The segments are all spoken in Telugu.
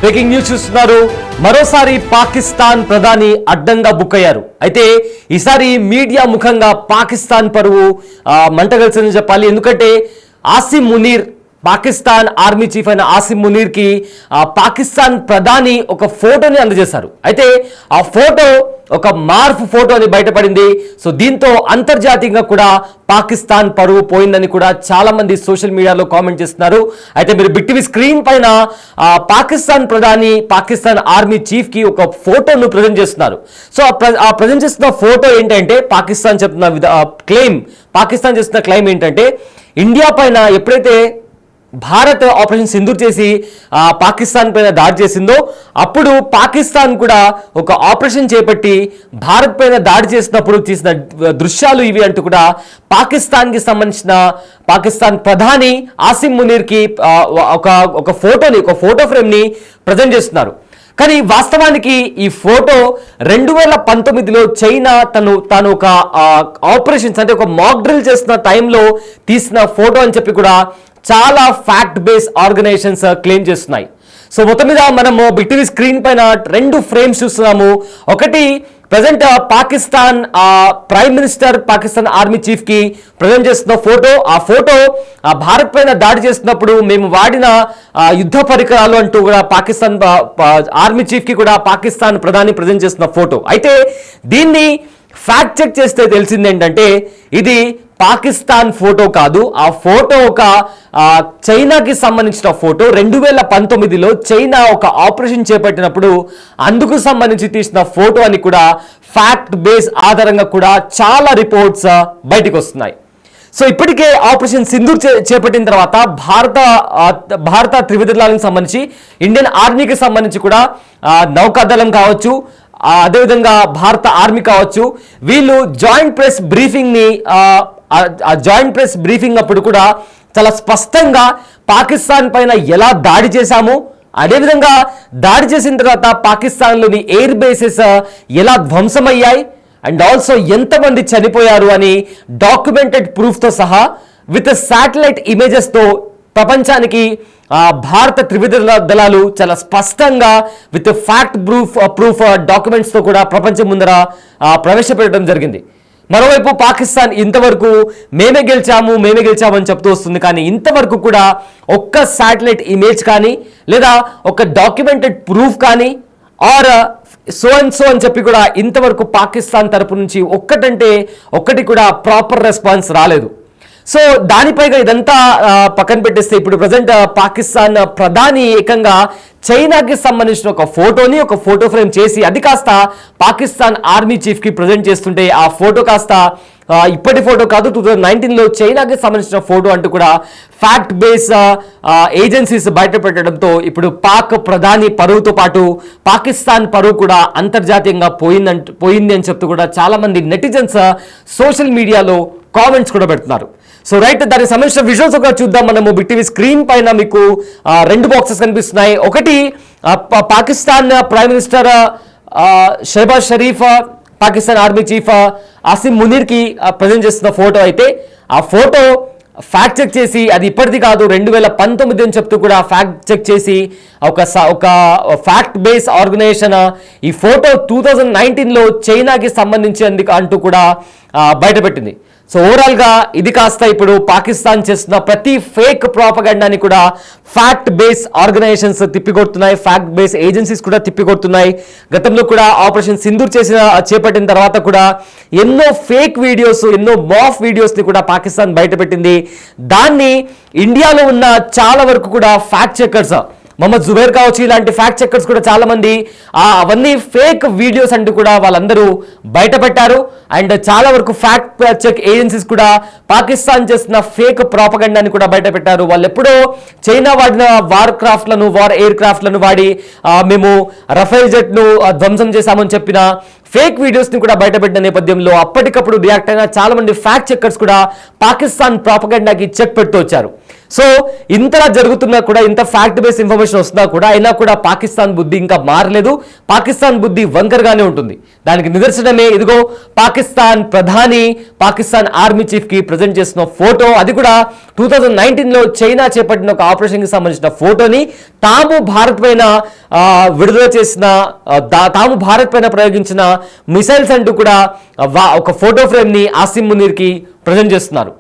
బ్రేకింగ్ న్యూస్ చూస్తున్నారు. మరోసారి పాకిస్తాన్ ప్రధాని అడ్డంగా బుక్ అయ్యారు. అయితే ఈసారి మీడియా ముఖంగా పాకిస్తాన్ పరువు మంటగలిసిందని చెప్పాలి. ఎందుకంటే ఆసిమ్ మునీర్, పాకిస్తాన్ ఆర్మీ చీఫ్ అయిన ఆసిమ్ మునీర్ కి పాకిస్తాన్ ప్రధాని ఒక ఫోటోని అందజేశారు. అయితే ఆ ఫోటో ఒక మార్ఫ్ ఫోటో అని బయటపడింది. సో దీంతో అంతర్జాతీయంగా కూడా పాకిస్తాన్ పరువు పోయిందని కూడా చాలా మంది సోషల్ మీడియాలో కామెంట్ చేస్తున్నారు. అయితే మీరు బిగ్ టీవీ స్క్రీన్ పైన పాకిస్తాన్ ప్రధాని, పాకిస్తాన్ ఆర్మీ చీఫ్ కి ఒక ఫోటోను ప్రజెంట్ చేస్తున్నారు. సో ఆ ప్రజెంట్ చేస్తున్న ఫోటో ఏంటంటే పాకిస్తాన్ చేస్తున్న క్లెయిమ్ ఏంటంటే ఇండియా పైన ఎప్పుడైతే భారత్ ఆపరేషన్ సింధూర్ చేసి పాకిస్తాన్ పైన దాడి చేసిందో అప్పుడు పాకిస్తాన్ కూడా ఒక ఆపరేషన్ చేపట్టి భారత్ పైన దాడి చేసినప్పుడు తీసిన దృశ్యాలు ఇవి అంటూ కూడా పాకిస్తాన్కి సంబంధించిన పాకిస్తాన్ ప్రధాని ఆసిమ్ మునీర్కి ఒక ఫోటో ఫ్రేమ్ని ప్రజెంట్ చేస్తున్నారు. కానీ వాస్తవానికి ఈ ఫోటో 2019లో చైనా తాను ఒక ఆపరేషన్స్ అంటే ఒక మాక్ డ్రిల్ చేస్తున్న టైంలో తీసిన ఫోటో అని చెప్పి కూడా చాలా ఫ్యాక్ట్ బేస్ ఆర్గనైజేషన్స్ క్లెయిమ్ చేస్తున్నాయి. సో మొత్తం మీద మనము బిగ్ టీవీ స్క్రీన్ పైన 2 ఫ్రేమ్స్ చూస్తున్నాము. ఒకటి present Pakistan prime minister Pakistan army chief కి ప్రజెంట్ చేస్తున్న ఫోటో. ఆ ఫోటో భారత్ పైన దాడి చేస్తున్నప్పుడు మేము వాడిన యుద్ధ పరికరాలు అంటూ కూడా పాకిస్తాన్ ఆర్మీ చీఫ్ కి కూడా పాకిస్తాన్ ప్రధాని ప్రజెంట్ చేస్తున్న ఫోటో. అయితే దీన్ని ఫ్యాక్ట్ చెక్ చేస్తే తెలిసింది ఏంటంటే ఇది పాకిస్తాన్ ఫోటో కాదు. ఆ ఫోటో ఒక చైనాకి సంబంధించిన ఫోటో. 2019లో చైనా ఒక ఆపరేషన్ చేపట్టినప్పుడు అందుకు సంబంధించి తీసిన ఫోటో అని కూడా ఫ్యాక్ట్ బేస్ ఆధారంగా కూడా చాలా రిపోర్ట్స్ బయటకు వస్తున్నాయి. సో ఇప్పటికే ఆపరేషన్ సింధూర్ చేపట్టిన తర్వాత భారత త్రివిధ దళాలకు సంబంధించి ఇండియన్ ఆర్మీకి సంబంధించి కూడా నౌకాదళం కావచ్చు, అదేవిధంగా భారత ఆర్మీ కావచ్చు, వీళ్ళు జాయింట్ ప్రెస్ బ్రీఫింగ్ అప్పుడు కూడా చాలా స్పష్టంగా పాకిస్తాన్ పైన ఎలా దాడి చేశాము, అదేవిధంగా దాడి చేసిన తర్వాత పాకిస్తాన్లోని ఎయిర్ బేసెస్ ఎలా ధ్వంసమయ్యాయి అండ్ ఆల్సో ఎంతమంది చనిపోయారు అని డాక్యుమెంటెడ్ ప్రూఫ్తో సహా విత్ శాటిలైట్ ఇమేజెస్తో ప్రపంచానికి భారత త్రివిధ దళాలు చాలా స్పష్టంగా విత్ ఫ్యాక్ట్ ప్రూఫ్ డాక్యుమెంట్స్తో కూడా ప్రపంచం ముందర ప్రవేశపెట్టడం జరిగింది. మరోవైపు పాకిస్తాన్ ఇంతవరకు మేమే గెలిచాము అని చెప్తూ వస్తుంది. కానీ ఇంతవరకు కూడా ఒక్క శాటిలైట్ ఇమేజ్ కానీ లేదా ఒక డాక్యుమెంటెడ్ ప్రూఫ్ కానీ ఆర్ సో అని చెప్పి కూడా ఇంతవరకు పాకిస్తాన్ తరపు నుంచి ఒక్కటి కూడా ప్రాపర్ రెస్పాన్స్ రాలేదు. సో దానిపైగా ఇదంతా పక్కన పెట్టేస్తే ఇప్పుడు ప్రజెంట్ పాకిస్తాన్ ప్రధాని ఏకంగా చైనాకి సంబంధించిన ఒక ఫోటోని ఒక ఫోటో ఫ్రేమ్ చేసి అది కాస్త పాకిస్తాన్ ఆర్మీ చీఫ్కి ప్రజెంట్ చేస్తుంటే ఆ ఫోటో కాస్త ఇప్పటి ఫోటో కాదు, 2019లో చైనాకి సంబంధించిన ఫోటో అంటూ కూడా ఫ్యాక్ట్ బేస్ ఏజెన్సీస్ బయట పెట్టడంతో ఇప్పుడు పాక్ ప్రధాని పరువుతో పాటు పాకిస్తాన్ పరువు కూడా అంతర్జాతీయంగా పోయింది అని చెప్తూ కూడా చాలా మంది నెటిజన్స్ సోషల్ మీడియాలో కామెంట్స్ కూడా పెడుతున్నారు. సో రైట్, దానికి సంబంధించిన విజువల్స్ ఒక చూద్దాం. మనము బిగ్ టీవీ స్క్రీన్ పైన మీకు 2 బాక్సెస్ కనిపిస్తున్నాయి. ఒకటి Pakistan prime minister Shehbaz Sharif, Pakistan army chief Asim Munir కి ప్రజెంట్ చేస్తున్న ఫోటో. అయితే ఆ ఫోటో ఫ్యాక్ట్ చెక్ చేసి అది ఇప్పటిది కాదు 2019 అని చెప్తూ కూడా ఫ్యాక్ట్ చెక్ చేసి ఒక ఫ్యాక్ట్ బేస్ ఆర్గనైజేషన్ ఈ ఫోటో 2019లో చైనాకి సంబంధించి అంటూ కూడా బయటపెట్టింది. సో ఓవరాల్గా ఇది కాస్త ఇప్పుడు పాకిస్తాన్ చేస్తున్న ప్రతి ఫేక్ ప్రాపగండాని కూడా ఫ్యాక్ట్ బేస్ ఆర్గనైజేషన్స్ తిప్పికొడుతున్నాయి, ఫ్యాక్ట్ బేస్ ఏజెన్సీస్ కూడా తిప్పికొడుతున్నాయి. గతంలో కూడా ఆపరేషన్ సింధూర్ చేపట్టిన తర్వాత కూడా ఎన్నో ఫేక్ వీడియోస్, ఎన్నో మాఫ్ వీడియోస్ని కూడా పాకిస్తాన్ బయటపెట్టింది. దాన్ని ఇండియాలో ఉన్న చాలా వరకు కూడా ఫ్యాక్ట్ చెకర్స్ మొహమ్మద్ జుబైర్ కావచ్చు, ఇలాంటి ఫ్యాక్ట్ చెక్కర్స్ కూడా చాలా మంది అవన్నీ ఫేక్ వీడియోస్ అంటూ కూడా వాళ్ళందరూ బయటపెట్టారు. అండ్ చాలా వరకు ఫ్యాక్ట్ చెక్ ఏజెన్సీస్ కూడా పాకిస్తాన్ చేస్తున్న ఫేక్ ప్రాపగండాని కూడా బయటపెట్టారు. వాళ్ళు ఎప్పుడో చైనా వాడిన వార్ ఎయిర్ క్రాఫ్ట్లను వాడి మేము రఫేల్ జెట్ను ధ్వంసం చేశామని చెప్పిన ఫేక్ వీడియోస్ని కూడా బయటపెట్టిన నేపథ్యంలో అప్పటికప్పుడు రియాక్ట్ అయిన చాలా మంది ఫ్యాక్ట్ చెక్కర్స్ కూడా పాకిస్తాన్ ప్రాపగండాకి చెక్ పెడుతూ వచ్చారు. సో ఇంతలా జరుగుతున్నా కూడా, ఇంత ఫ్యాక్ట్ బేస్డ్ ఇన్ఫర్మేషన్ వస్తున్నా కూడా, అయినా కూడా పాకిస్తాన్ బుద్ధి ఇంకా మారలేదు. పాకిస్తాన్ బుద్ధి వంకరగానే ఉంటుంది. దానికి నిదర్శనమే ఇదిగో పాకిస్తాన్ ప్రధాని పాకిస్తాన్ ఆర్మీ చీఫ్ కి ప్రజెంట్ చేసిన ఫోటో. అది కూడా 2019లో చైనా చేపట్టిన ఒక ఆపరేషన్ కి సంబంధించిన ఫోటోని తాము భారత్ పైన విడుదల చేసిన, తాము భారత్ పైన ప్రయోగించిన మిసైల్స్ అంటూ కూడా ఒక ఫోటో ఫ్రేమ్ ని ఆసిమ్ మునీర్ కి ప్రజెంట్ చేస్తున్నారు.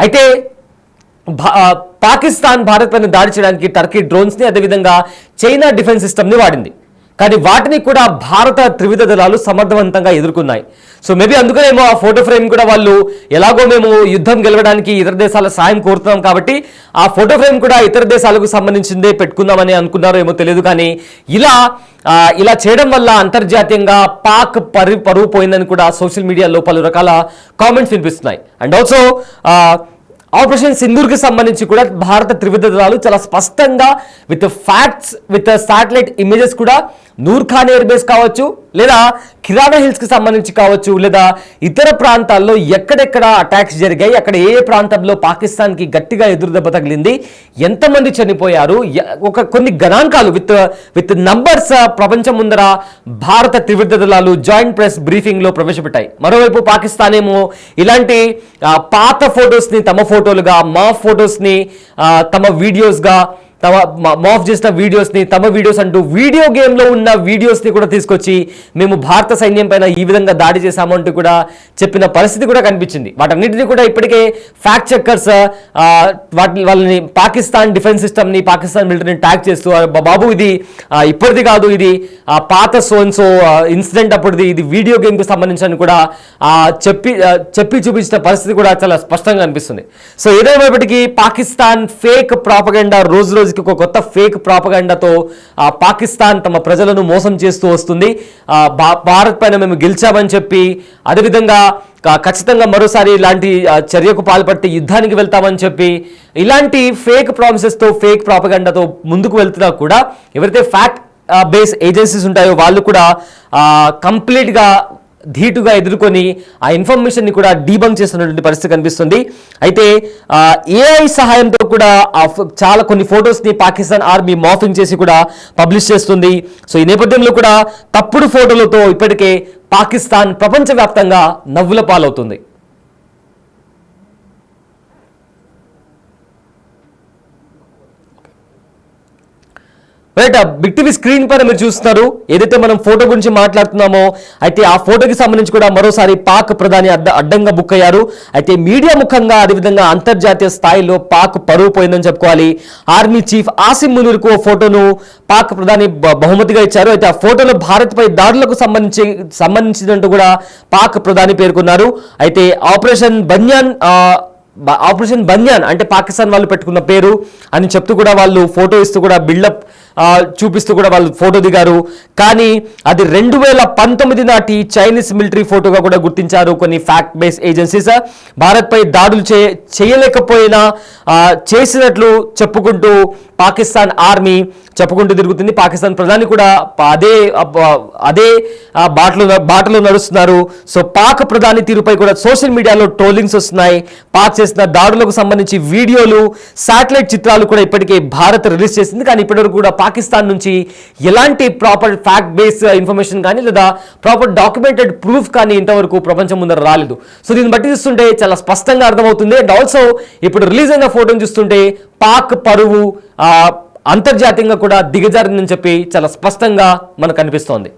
అయితే పాకిస్తాన్ భారత్ పైన దాడి చేయడానికి టర్కీ డ్రోన్స్ ని, అదేవిధంగా చైనా డిఫెన్స్ సిస్టమ్ ని వాడింది. కానీ వాటిని కూడా భారత త్రివిధ దళాలు సమర్థవంతంగా ఎదుర్కొన్నాయి. సో మేబీ అందుకనేమో ఆ ఫోటో ఫ్రేమ్ కూడా వాళ్ళు ఎలాగో మేము యుద్ధం గెలవడానికి ఇతర దేశాల సాయం కోరుతున్నాం కాబట్టి ఆ ఫోటో ఫ్రేమ్ కూడా ఇతర దేశాలకు సంబంధించిందే పెట్టుకుందామని అనుకున్నారో ఏమో తెలియదు. కానీ ఇలా చేయడం వల్ల అంతర్జాతీయంగా పాక్ పరువు పోయిందని కూడా సోషల్ మీడియాలో పలు రకాల కామెంట్స్ వినిపిస్తున్నాయి. అండ్ ఆల్సో ఆపరేషన్ సింధూర్కి సంబంధించి కూడా భారత త్రివిధ దళాలు చాలా స్పష్టంగా with facts, with satellite images కూడా నూర్ ఖాన్ ఎయిర్ బేస్ కావచ్చు, లేదా కిరాణా హిల్స్ కి సంబంధించి కావచ్చు, లేదా ఇతర ప్రాంతాల్లో ఎక్కడెక్కడ అటాక్స్ జరిగాయి, అక్కడ ఏ ప్రాంతంలో పాకిస్తాన్ కి గట్టిగా ఎదురు దెబ్బ తగిలింది, ఎంతమంది చనిపోయారు, కొన్ని గణాంకాలు విత్ నంబర్స్ ప్రపంచం ముందర భారత త్రివిధ దళాలు జాయింట్ ప్రెస్ బ్రీఫింగ్ లో ప్రవేశపెట్టాయి. మరోవైపు పాకిస్తాన్ ఏమో ఇలాంటి పాత ఫొటోస్ ని తమ ఫోటోలుగా, మా ఫొటోస్ ని తమ వీడియోస్ గా, మాఫ్ చేసిన వీడియోస్ ని తమ వీడియోస్ అంటూ వీడియో గేమ్ లో ఉన్న వీడియోస్ ని కూడా తీసుకొచ్చి మేము భారత సైన్యం పైన ఈ విధంగా దాడి చేశాము అంటూ కూడా చెప్పిన పరిస్థితి కూడా కనిపించింది. వాటన్నిటిని కూడా ఇప్పటికే ఫ్యాక్ట్ చెక్కర్స్ వాళ్ళని పాకిస్తాన్ డిఫెన్స్ సిస్టమ్ ని, పాకిస్తాన్ మిలిటరీని ట్యాగ్ చేస్తూ బాబు ఇది ఇప్పటిది కాదు, ఇది పాత సోన్సో ఇన్సిడెంట్ అప్పుడుది, ఇది వీడియో గేమ్ కి సంబంధించి కూడా చెప్పి చూపించిన పరిస్థితి కూడా చాలా స్పష్టంగా అనిపిస్తుంది. సో ఏదేమైనప్పటికీ పాకిస్తాన్ ఫేక్ ప్రాపగండా రోజు రోజుకి ఒక కొత్త ఫేక్ ప్రాపగండాతో పాకిస్తాన్ తమ ప్రజలను మోసం చేస్తూ వస్తుంది. భారత్ పైన మేము గెలిచామని చెప్పి, అదేవిధంగా ఖచ్చితంగా మరోసారి ఇలాంటి చర్యకు పాల్పడితే యుద్ధానికి వెళ్తామని చెప్పి, ఇలాంటి ఫేక్ ప్రామిసెస్తో, ఫేక్ ప్రాపగండాతో ముందుకు వెళ్తున్నా కూడా ఎవరైతే ఫ్యాక్ట్ బేస్ ఏజెన్సీస్ ఉంటాయో వాళ్ళు కూడా కంప్లీట్గా ధీటుగా ఎదుర్కొని ఆ ఇన్ఫర్మేషన్ ని కూడా డీబంక్ చేస్తున్నటువంటి పరిస్థితి కనిపిస్తుంది. అయితే ఏఐ సహాయంతో కూడా చాలా కొన్ని ఫొటోస్ ని పాకిస్తాన్ ఆర్మీ మార్ఫింగ్ చేసి కూడా పబ్లిష్ చేస్తుంది. సో ఈ నేపథ్యంలో కూడా తప్పుడు ఫోటోలతో ఇప్పటికే పాకిస్తాన్ ప్రపంచవ్యాప్తంగా నవ్వుల పాలవుతుంది. రైట్, బిగ్ టీవీ స్క్రీన్ పైన మీరు చూస్తున్నారు ఏదైతే మనం ఫోటో గురించి మాట్లాడుతున్నామో, అయితే ఆ ఫోటోకి సంబంధించి కూడా మరోసారి పాక్ ప్రధాని అడ్డంగా బుక్ అయ్యారు. అయితే మీడియా ముఖంగా, అదేవిధంగా అంతర్జాతీయ స్థాయిలో పాక్ పరువు పోయిందని చెప్పుకోవాలి. ఆర్మీ చీఫ్ ఆసిమ్ మునీర్కు ఫోటోను పాక్ ప్రధాని బహుమతిగా ఇచ్చారు. అయితే ఆ ఫోటోలో భారత్ పై దాడులకు సంబంధించినట్టు కూడా పాక్ ప్రధాని పేర్కొన్నారు. అయితే ఆపరేషన్ బన్యాన్ అంటే పాకిస్తాన్ వాళ్ళు పెట్టుకున్న పేరు అని చెప్తూ కూడా వాళ్ళు ఫోటో ఇస్తూ కూడా బిల్డప్ చూపిస్తూ కూడా వాళ్ళు ఫోటో దిగారు. కానీ అది 2019 నాటి చైనీస్ మిలిటరీ ఫోటోగా కూడా గుర్తించారు కొన్ని ఫ్యాక్ట్ బేస్ ఏజెన్సీస్. భారత్ పై దాడులు చేయలేకపోయినా చేసినట్లు చెప్పుకుంటూ పాకిస్తాన్ ఆర్మీ చెప్పుకుంటూ తిరుగుతుంది. పాకిస్తాన్ ప్రధాని కూడా అదే బాటలో నడుస్తున్నారు. సో పాక్ ప్రధాని తీరుపై కూడా సోషల్ మీడియాలో ట్రోలింగ్స్ వస్తున్నాయి. పాక్ చేసిన దాడులకు సంబంధించి వీడియోలు, శాటిలైట్ చిత్రాలు కూడా ఇప్పటికే భారత్ రిలీజ్ చేసింది. కానీ ఇప్పటివరకు కూడా పాకిస్తాన్ నుంచి ఎలాంటి ప్రాపర్ ఫ్యాక్ట్ బేస్ ఇన్ఫర్మేషన్ కానీ, లేదా ప్రాపర్ డాక్యుమెంటెడ్ ప్రూఫ్ కానీ ఇంతవరకు ప్రపంచం ముందర రాలేదు. సో దీన్ని బట్టి చూస్తుంటే చాలా స్పష్టంగా అర్థమవుతుంది. అండ్ ఆల్సో ఇప్పుడు రిలీజ్ అయిన ఫోటోని చూస్తుంటే పాక్ పరువు అంతర్జాతీయంగా కూడా దిగజారిందని చెప్పి చాలా స్పష్టంగా మనకు కనిపిస్తోంది.